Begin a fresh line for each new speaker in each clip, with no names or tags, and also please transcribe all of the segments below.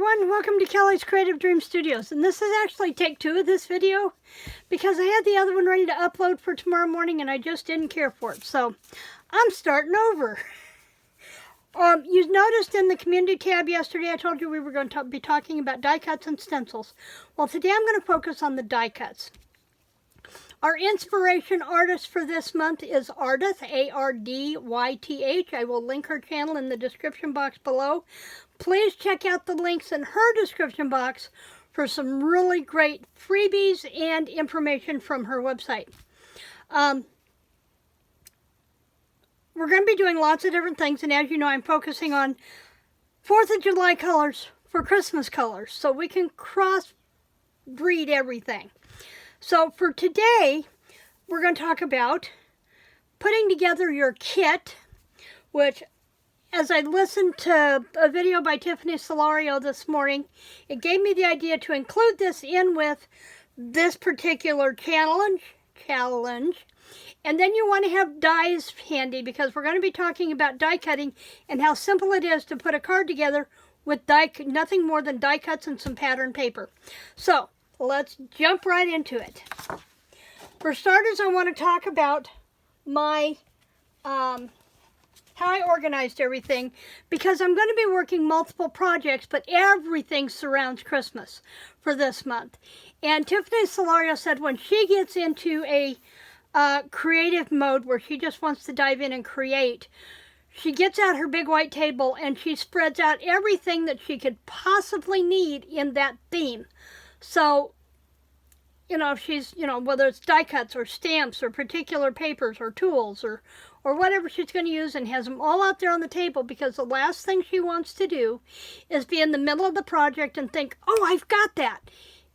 everyone, welcome to Kelly's Creative Dream Studios, and this is actually take 2 of this video because I had the other one ready to upload for tomorrow morning and I just didn't care for it, so I'm starting over. You noticed in the community tab yesterday I told you we were going to be talking about die cuts and stencils. Well, today I'm going to focus on the die cuts. Our inspiration artist for this month is Ardyth, A-R-D-Y-T-H. I will link her channel in the description box below. Please check out the links in her description box for some really great freebies and information from her website. We're going to be doing lots of different things, and as you know, I'm focusing on 4th of July colors for Christmas colors, so we can cross-breed everything. So for today, we're going to talk about putting together your kit, which, as I listened to a video by Tiffany Solario this morning, it gave me the idea to include this in with this particular challenge. And then you want to have dies handy because we're going to be talking about die cutting and how simple it is to put a card together with nothing more than die cuts and some pattern paper. So let's jump right into it. For starters, I want to talk about my how I organized everything, because I'm going to be working multiple projects, but everything surrounds Christmas for this month. And Tiffany Solario said when she gets into a creative mode where she just wants to dive in and create, she gets out her big white table and she spreads out everything that she could possibly need in that theme. So, you know, if she's, whether it's die cuts or stamps or particular papers or tools or whatever she's going to use, and has them all out there on the table, because the last thing she wants to do is be in the middle of the project and think, oh, I've got that,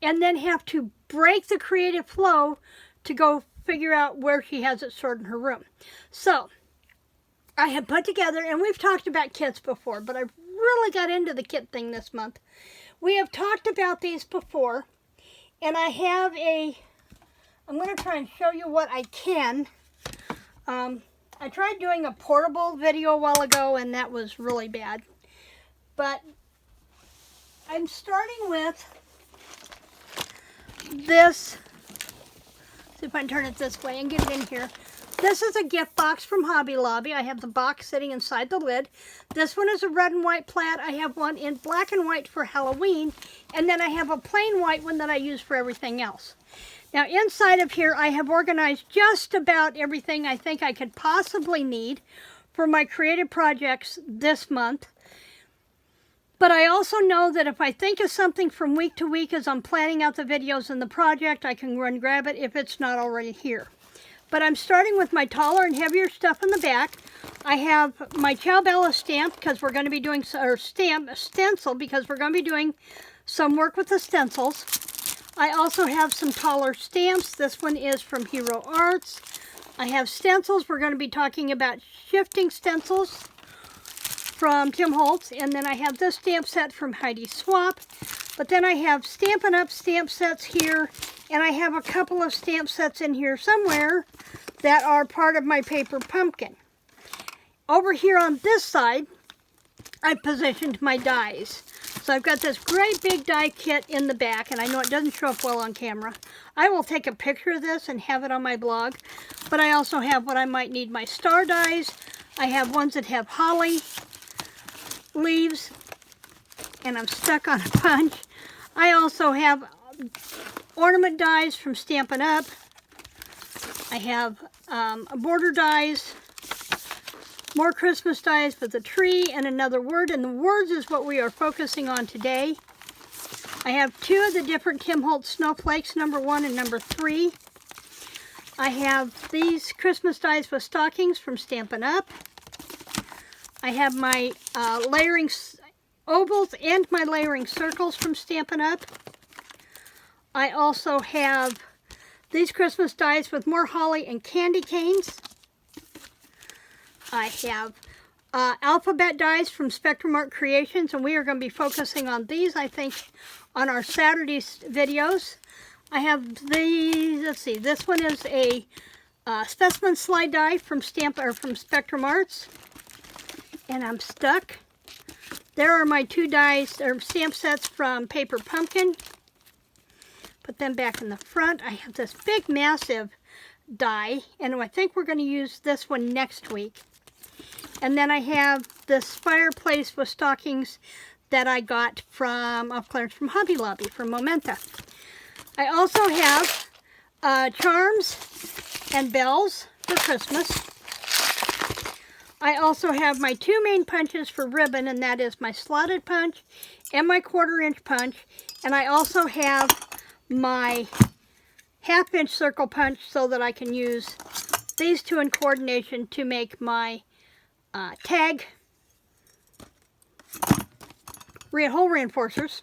and then have to break the creative flow to go figure out where she has it stored in her room. So I have put together, and we've talked about kits before, but I really got into the kit thing this month. We have talked about these before, and I have I'm going to try and show you what I can. I tried doing a portable video a while ago, and that was really bad. But I'm starting with this. See if I can turn it this way and get it in here. This is a gift box from Hobby Lobby. I have the box sitting inside the lid. This one is a red and white plaid. I have one in black and white for Halloween. And then I have a plain white one that I use for everything else. Now inside of here, I have organized just about everything I think I could possibly need for my creative projects this month. But I also know that if I think of something from week to week as I'm planning out the videos and the project, I can run grab it if it's not already here. But I'm starting with my taller and heavier stuff in the back. I have my Ciao Bella stamp because we're going to be doing, or stencil, because we're going to be doing some work with the stencils. I also have some taller stamps. This one is from Hero Arts. I have stencils. We're going to be talking about shifting stencils from Tim Holtz. And then I have this stamp set from Heidi Swap. But then I have Stampin' Up! Stamp sets here. And I have a couple of stamp sets in here somewhere that are part of my paper pumpkin. Over here on this side, I've positioned my dies. So I've got this great big die kit in the back, and I know it doesn't show up well on camera. I will take a picture of this and have it on my blog. But I also have what I might need, my star dies. I have ones that have holly leaves, and I'm stuck on a bunch. I also have ornament dies from Stampin' Up. I have border dies, more Christmas dies with a tree and another word, and the words is what we are focusing on today. I have 2 of the different Tim Holtz snowflakes, number 1 and number 3. I have these Christmas dies with stockings from Stampin' Up. I have my layering ovals and my layering circles from Stampin' Up. I also have these Christmas dies with more holly and candy canes. I have alphabet dies from Spectrum Art Creations, and we are going to be focusing on these, I think, on our Saturday's videos. I have these, let's see, this one is a specimen slide die from Spectrum Arts, and I'm stuck. There are my 2 dies, or stamp sets from Paper Pumpkin. Put them back in the front. I have this big, massive die, and I think we're going to use this one next week. And then I have this fireplace with stockings that I got from off clearance from Hobby Lobby from Momenta. I also have charms and bells for Christmas. I also have my 2 main punches for ribbon, and that is my slotted punch and my 1/4-inch punch. And I also have my 1/2-inch circle punch so that I can use these 2 in coordination to make my tag hole reinforcers.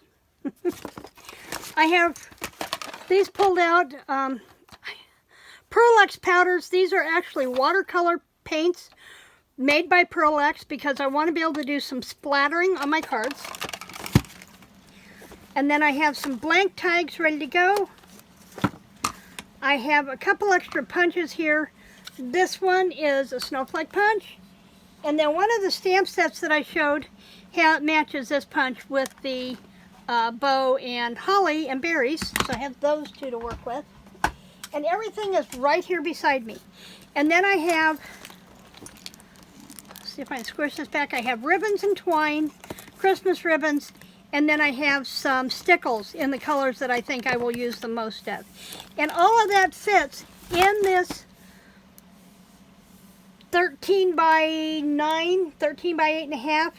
I have these pulled out Pearl-Ex powders. These are actually watercolor paints made by Pearl-Ex because I want to be able to do some splattering on my cards. And then I have some blank tags ready to go. I have a couple extra punches here. This one is a snowflake punch. And then one of the stamp sets that I showed matches this punch with the bow and holly and berries. So I have those 2 to work with. And everything is right here beside me. And then I have, let's see if I can squish this back. I have ribbons and twine, Christmas ribbons, and then I have some stickles in the colors that I think I will use the most of. And all of that fits in this 13 by 9, 13 by 8.5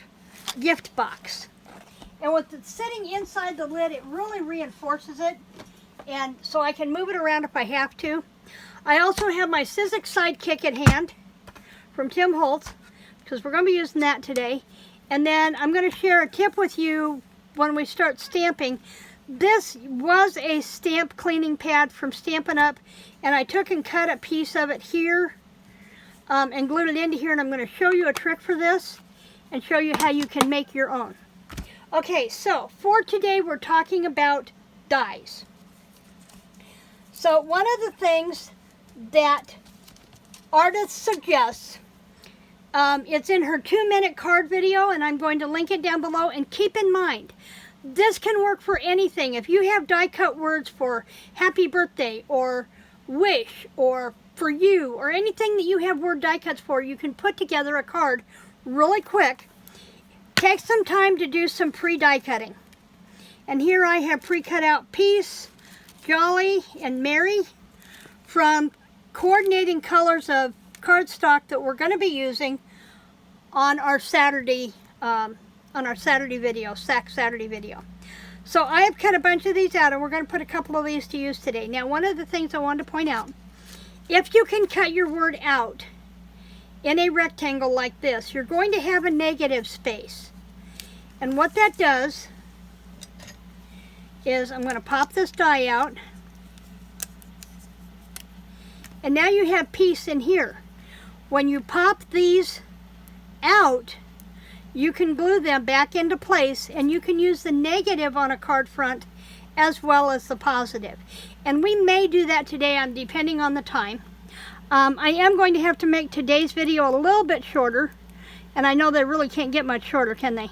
gift box. And with it sitting inside the lid, it really reinforces it. And so I can move it around if I have to. I also have my Sizzix Sidekick at hand from Tim Holtz, because we're going to be using that today. And then I'm going to share a tip with you when we start stamping. This was a stamp cleaning pad from Stampin' Up, and I took and cut a piece of it here and glued it into here, and I'm going to show you a trick for this and show you how you can make your own. Okay, so for today we're talking about dies. So one of the things that Ardyth suggests, it's in her 2-minute card video, and I'm going to link it down below. And keep in mind, this can work for anything. If you have die cut words for happy birthday or wish or for you or anything that you have word die cuts for, you can put together a card really quick. Take some time to do some pre-die cutting. And here I have pre-cut out Peace, Jolly, and Merry from coordinating colors of cardstock that we're going to be using on our Saturday video, Sack Saturday video. So I have cut a bunch of these out, and we're going to put a couple of these to use today. Now, one of the things I wanted to point out, if you can cut your word out in a rectangle like this, you're going to have a negative space. And what that does is I'm going to pop this die out, and now you have Peace in here. When you pop these out, you can glue them back into place, and you can use the negative on a card front as well as the positive. And we may do that today, depending on the time. I am going to have to make today's video a little bit shorter, and I know they really can't get much shorter, can they?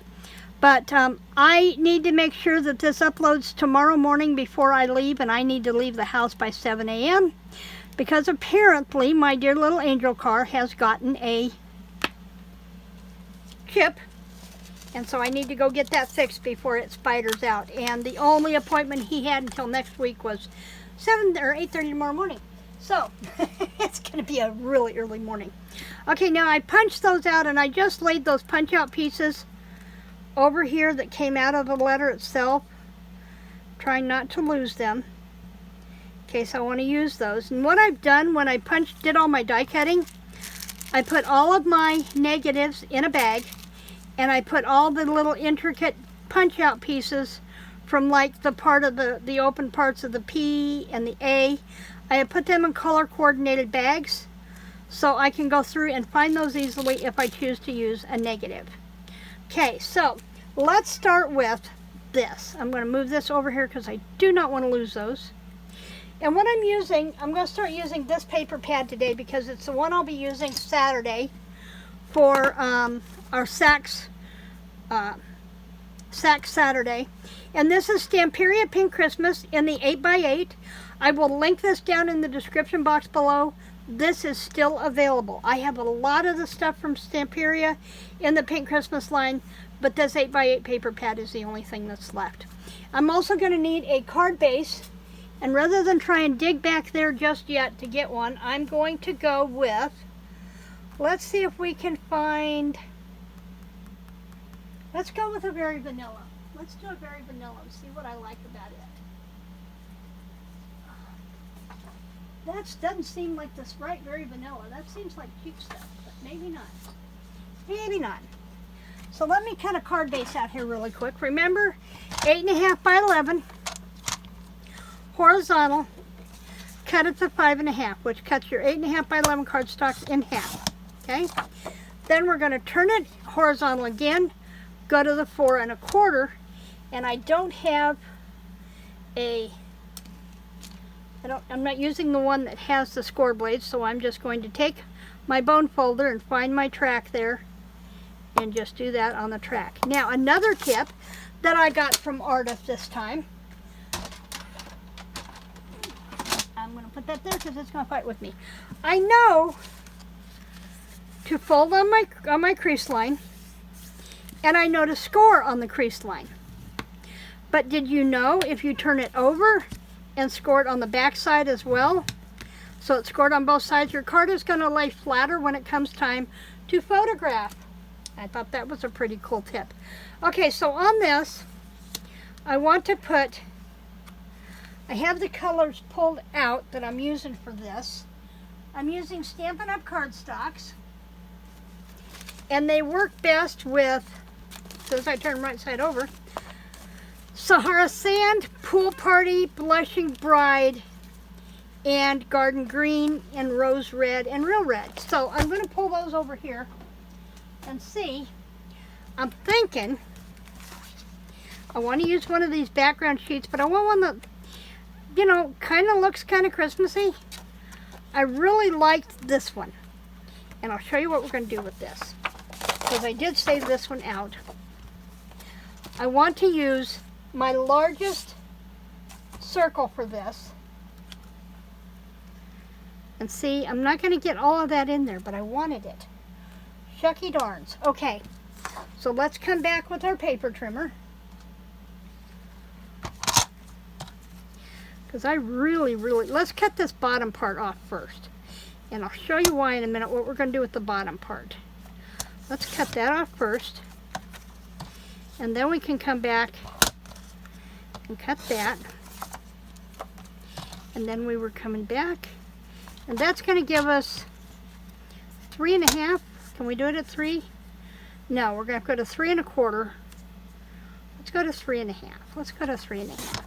But I need to make sure that this uploads tomorrow morning before I leave, and I need to leave the house by 7 a.m. because apparently my dear little angel car has gotten a chip, and so I need to go get that fixed before it spiders out. And the only appointment he had until next week was 7 or 8:30 tomorrow morning. So it's going to be a really early morning. Okay, now I punched those out, and I just laid those punch out pieces over here that came out of the letter itself, trying not to lose them in case I want to use those. And what I've done when I did all my die cutting, I put all of my negatives in a bag, and I put all the little intricate punch out pieces from like the part of the open parts of the P and the A. I have put them in color coordinated bags so I can go through and find those easily if I choose to use a negative. Okay, so let's start with this. I'm going to move this over here because I do not want to lose those. And what I'm using, I'm going to start using this paper pad today because it's the one I'll be using Saturday for our Saks Sack Saturday. And this is Stamperia Pink Christmas in the 8x8. I will link this down in the description box below. This is still available. I have a lot of the stuff from Stamperia in the Pink Christmas line, but this 8x8 paper pad is the only thing that's left. I'm also going to need a card base, and rather than try and dig back there just yet to get one, I'm going to go with, let's see if we can find, let's go with a very vanilla. Let's do a very vanilla and see what I like about it. That doesn't seem like this right very vanilla. That seems like cute stuff, but maybe not. Maybe not. So let me cut a card base out here really quick. Remember, 8.5 by 11, horizontal, cut it to 5.5, which cuts your 8.5 by 11 cardstock in half. Okay? Then we're going to turn it horizontal again, go to the 4.25, and I don't have a, I'm not using the one that has the score blades, so I'm just going to take my bone folder and find my track there and just do that on the track. Now, another tip that I got from Ardyth this time, I'm going to put that there because it's going to fight with me. I know to fold on my crease line, and I know to score on the crease line. But did you know if you turn it over and score it on the back side as well, so it's scored on both sides, your card is going to lay flatter when it comes time to photograph. I thought that was a pretty cool tip. Okay, so on this, I want to put, I have the colors pulled out that I'm using for this. I'm using Stampin' Up! Cardstocks, and they work best with, as I turn right side over, Sahara Sand, Pool Party, Blushing Bride, and Garden Green, and Rose Red, and Real Red. So I'm going to pull those over here and see. I'm thinking I want to use one of these background sheets, but I want one that, you know, kind of looks kind of Christmassy. I really liked this one, and I'll show you what we're going to do with this, because I did save this one out. I want to use my largest circle for this, and see, I'm not going to get all of that in there, but I wanted it. Shucky darns. Okay, so let's come back with our paper trimmer, because I really, let's cut this bottom part off first, and I'll show you why in a minute what we're going to do with the bottom part. Let's cut that off first, and then we can come back and cut that, and then we were coming back, and that's going to give us 3.5. Can we do it at 3? No, we're going to go to 3.25. Let's go to 3.5. Let's go to 3.5.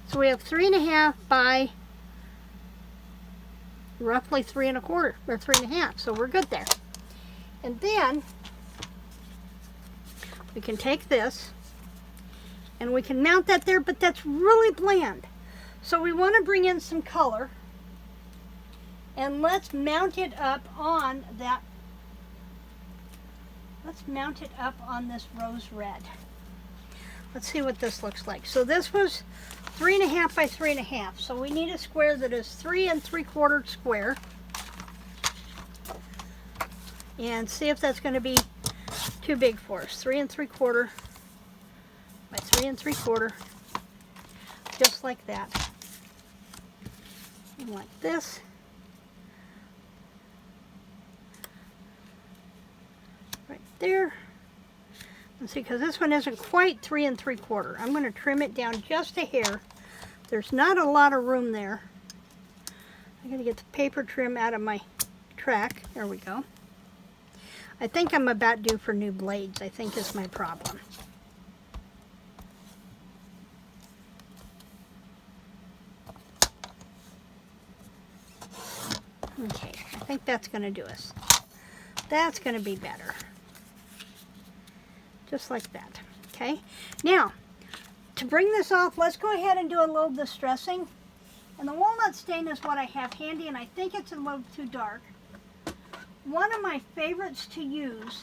So we have 3.5 by roughly 3.25 or 3.5. So we're good there. And then we can take this and we can mount that there, but that's really bland. So we want to bring in some color, and let's mount it up on that. Let's mount it up on this rose red. Let's see what this looks like. So this was 3.5 by 3.5. So we need a square that is 3 3/4 square. And see if that's going to be too big for us. 3 3/4 by 3 3/4. Just like that. And like this. Right there. And see, because this one isn't quite 3 3/4. I'm going to trim it down just a hair. There's not a lot of room there. I'm going to get the paper trim out of my track. There we go. I think I'm about due for new blades, I think is my problem. Okay, I think that's going to do us. That's going to be better. Just like that. Okay, now to bring this off, let's go ahead and do a little distressing. And the walnut stain is what I have handy, and I think it's a little too dark. One of my favorites to use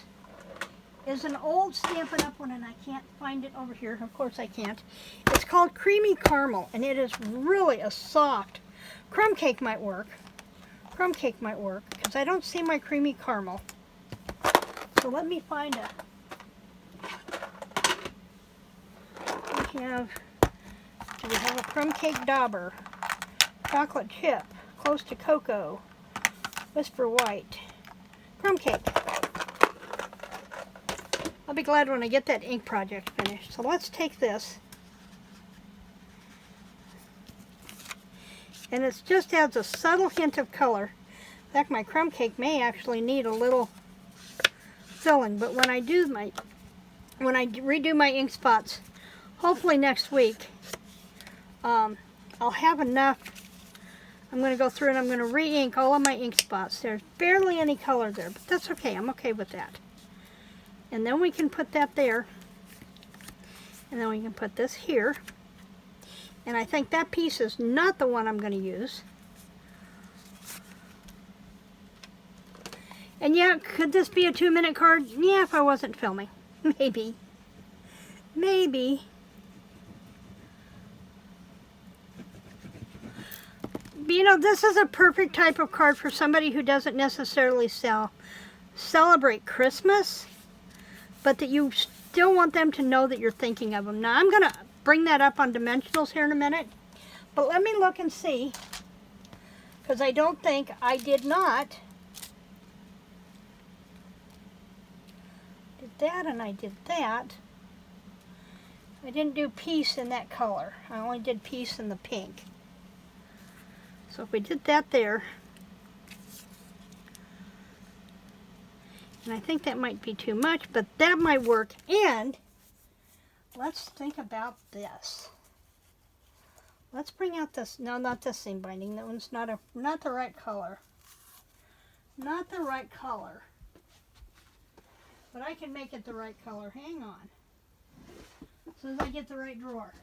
is an old Stampin' Up! One, and I can't find it over here. Of course I can't. It's called Creamy Caramel, and it is really a soft. Crumb cake might work. Crumb cake might work, because I don't see my Creamy Caramel. So let me find a... Do we have a crumb cake dauber? Chocolate chip, close to cocoa, whisper white, crumb cake. I'll be glad when I get that ink project finished. So let's take this, and it just adds a subtle hint of color. In fact, my crumb cake may actually need a little filling, but when I redo my ink spots, hopefully next week, I'll have enough. I'm going to go through and I'm going to re-ink all of my ink spots. There's barely any color there, but that's okay. I'm okay with that. And then we can put that there. And then we can put this here. And I think that piece is not the one I'm going to use. And yeah, could this be a 2-minute card? Yeah, if I wasn't filming. Maybe. Maybe. You know, this is a perfect type of card for somebody who doesn't necessarily celebrate Christmas, but that you still want them to know that you're thinking of them. Now, I'm going to bring that up on dimensionals here in a minute, but let me look and see, because I don't think I did not. Did that and I did that. I didn't do peace in that color. I only did peace in the pink. So if we did that there, and I think that might be too much, but that might work. And let's think about this. Let's bring out this, no, not this seam binding. That one's not the right color. Not the right color. But I can make it the right color. Hang on. As soon as I get the right drawer.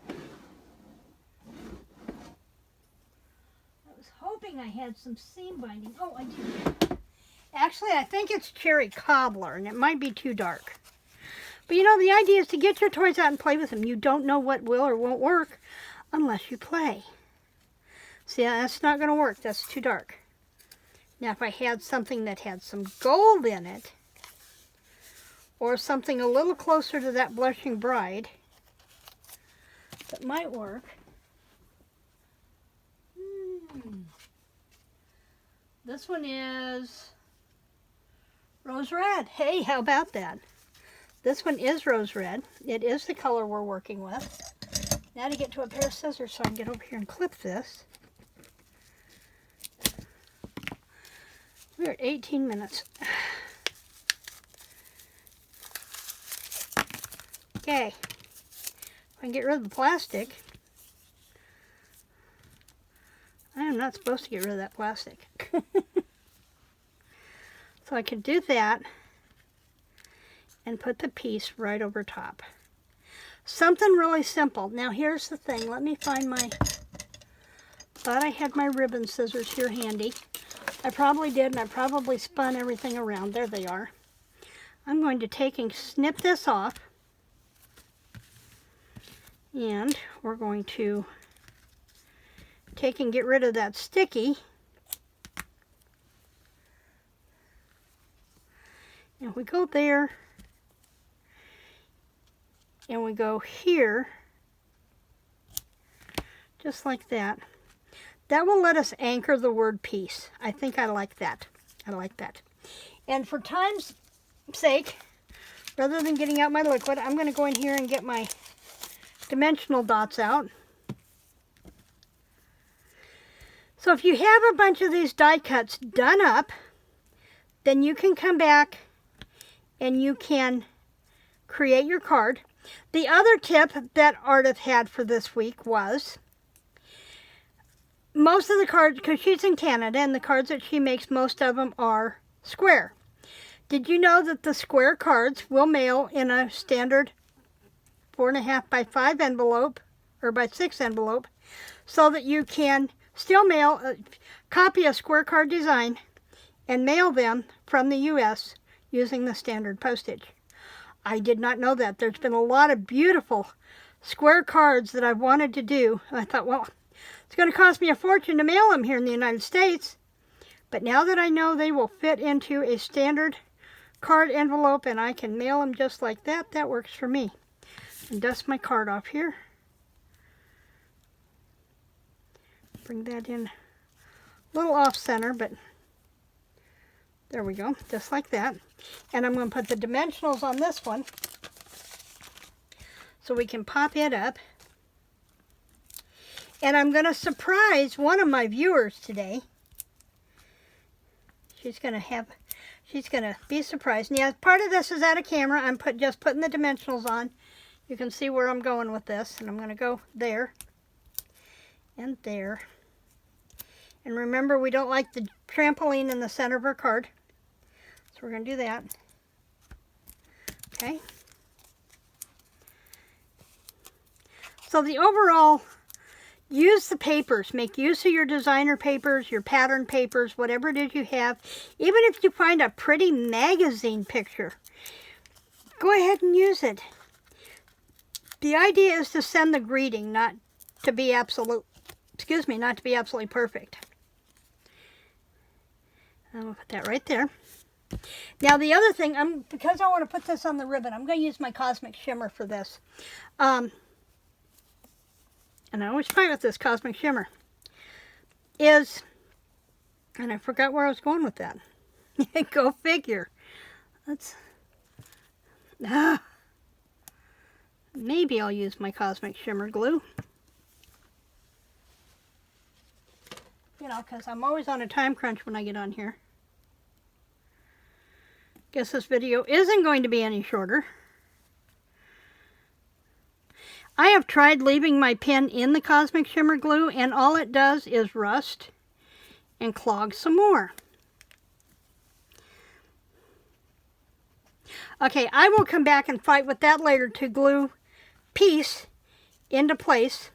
I was hoping I had some seam binding. Oh, I do. Actually, I think it's Cherry Cobbler, and it might be too dark. But you know, the idea is to get your toys out and play with them. You don't know what will or won't work unless you play. See, that's not going to work. That's too dark. Now, if I had something that had some gold in it, or something a little closer to that Blushing Bride, that might work. This one is Rose Red. Hey, how about that? This one is Rose Red. It is the color we're working with. Now to get to a pair of scissors so I can get over here and clip this. We're at 18 minutes. Okay. If I can get rid of the plastic. I am not supposed to get rid of that plastic. So I can do that and put the piece right over top. Something really simple. Now here's the thing. Let me find my... Thought I had my ribbon scissors here handy. I probably did, and I probably spun everything around. There they are. I'm going to take and snip this off. And we're going to take and get rid of that sticky. And we go there. And we go here. Just like that. That will let us anchor the word peace. I think I like that. I like that. And for time's sake, rather than getting out my liquid, I'm going to go in here and get my dimensional dots out. So if you have a bunch of these die cuts done up, then you can come back and you can create your card. The other tip that Ardyth had for this week was most of the cards, because she's in Canada, and the cards that she makes, most of them are square. Did you know that the square cards will mail in a standard 4.5 by 5 envelope, or by 6 envelope, so that you can still mail, copy a square card design and mail them from the U.S. using the standard postage. I did not know that. There's been a lot of beautiful square cards that I've wanted to do. I thought, well, it's going to cost me a fortune to mail them here in the United States. But now that I know they will fit into a standard card envelope and I can mail them just like that, that works for me. And dust my card off here. Bring that in a little off center, but there we go, just like that. And I'm going to put the dimensionals on this one so we can pop it up. And I'm going to surprise one of my viewers today. She's going to be surprised. And yeah, part of this is out of camera. I'm just putting the dimensionals on. You can see where I'm going with this. And I'm going to go there and there. And remember, we don't like the trampoline in the center of our card. So we're going to do that. Okay. So the overall, use the papers. Make use of your designer papers, your pattern papers, whatever it is you have. Even if you find a pretty magazine picture, go ahead and use it. The idea is to send the greeting, not to be absolutely perfect. I'm going to put that right there. Now the other thing, because I want to put this on the ribbon, I'm going to use my Cosmic Shimmer for this. And I always fight with this Cosmic Shimmer. And I forgot where I was going with that. Go figure. Maybe I'll use my Cosmic Shimmer glue. You know, because I'm always on a time crunch when I get on here. Guess this video isn't going to be any shorter. I have tried leaving my pen in the Cosmic Shimmer glue, and all it does is rust and clog some more. Okay, I will come back and fight with that later to glue piece into place.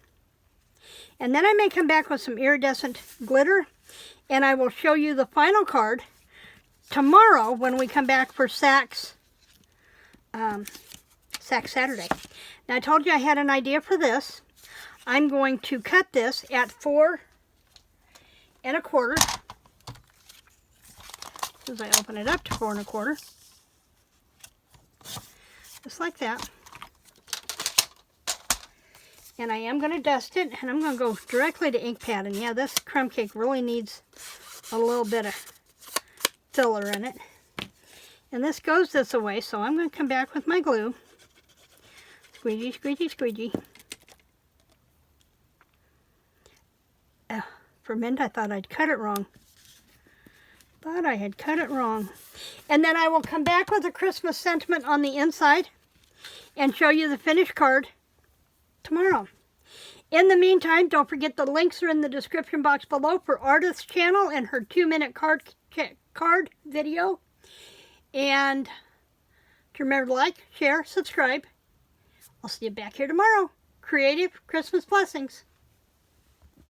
And then I may come back with some iridescent glitter, and I will show you the final card tomorrow when we come back for Sax Saturday. Now I told you I had an idea for this. I'm going to cut this at 4 1/4. As I open it up to 4 1/4. Just like that. And I am going to dust it, and I'm going to go directly to ink pad. And yeah, this crumb cake really needs a little bit of filler in it. And this goes this way, so I'm going to come back with my glue. Squeegee, squeegee, squeegee. For a minute, I thought I'd cut it wrong. Thought I had cut it wrong. And then I will come back with a Christmas sentiment on the inside and show you the finished card tomorrow. In the meantime, don't forget the links are in the description box below for Ardyth's channel and her 2-minute card video. And to remember to like, share, subscribe. I'll see you back here tomorrow. Creative Christmas blessings.